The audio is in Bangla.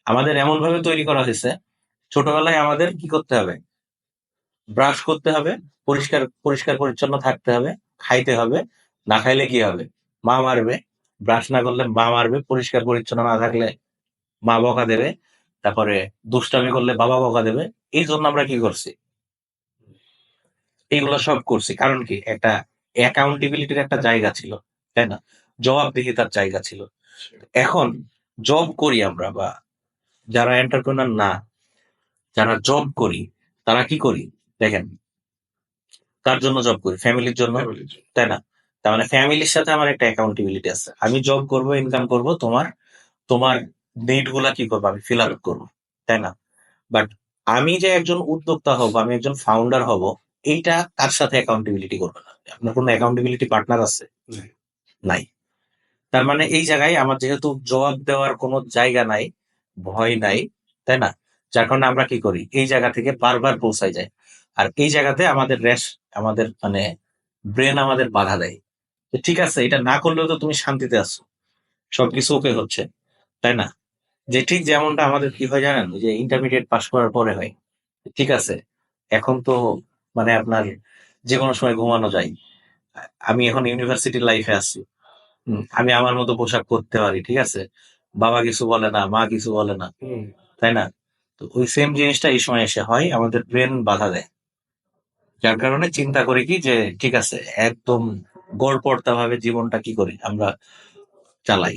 আমাদের এমন ভাবে তৈরি করা হয়েছে, ছোটবেলায় আমাদের কি করতে হবে? ব্রাশ করতে হবে, পরিষ্কার পরিষ্কার পরিচ্ছন্ন থাকতে হবে, খাইতে হবে। না খাইলে কি হবে? মা মারবে। ব্রাশ না করলে মা মারবে, পরিষ্কার পরিচ্ছন্ন না থাকলে মা বকা দেবে। তারপরে দুষ্টামি করলে বাবা বকা দেবে। এই জন্য আমরা কি করছি? এইগুলো সব করছি। কারণ কি? একটা অ্যাকাউন্টেবিলিটির একটা জায়গা ছিল, তাই না? জবাবদিহিতার জায়গা ছিল। এখন জব করি আমরা, বা যারা এন্টারপ্রেনার না, যারা জব করি, তারা কি করি? দেখেন, কার জন্য জব করি? ফ্যামিলির জন্য, তাই না? তার মানে ফ্যামিলির সাথে আমার একটা অ্যাকাউন্টেবিলিটি আছে। আমি জব করব, ইনকাম করব, তোমার তোমার নিড গুলা কি করবো? আমি ফিল আপ করবো, তাই না? বাট আমি যে একজন উদ্যোক্তা হব, আমি একজন ফাউন্ডার হব, এইটা কার সাথে অ্যাকাউন্টেবিলিটি করবে না? আপনার কোনো অ্যাকাউন্টেবিলিটি পার্টনার আছে? নাই। তার মানে এই জায়গায় আমার যেহেতু জবাব দেওয়ার কোনো জায়গা নাই, ভয় নাই, তাই না? যার কারণে আমরা কি করি? এই জায়গা থেকে বারবার পৌঁছাই যায়। আর এই জায়গাতে আমাদের আমাদের মানে ব্রেন আমাদের বাধা দেয় যে, ঠিক আছে, এটা না করলেও তো তুমি শান্তিতে আছো, সবকিছু ওকে হচ্ছে, তাই না? যে ঠিক যেমনটা আমাদের কি হয় জানেন, যে ইন্টারমিডিয়েট পাশ করার পরে হয়, ঠিক আছে, এখন তো মানে আপনার যে কোনো সময় ঘুমানো যায়। আমি এখন ইউনিভার্সিটি লাইফে আছি। আমি আমার মতো পোশাক পরতে পারি, ঠিক আছে, বাবা কিছু বলে না, মা কিছু বলে না, তাই না? তো ওই সেম জিনিসটা এই সময় এসে হয়, আমাদের ব্রেন বাধা দেয়। যার কারণে চিন্তা করি কি যে, ঠিক আছে, একদম গড়পড়তা ভাবে জীবনটা কি করি আমরা চালাই।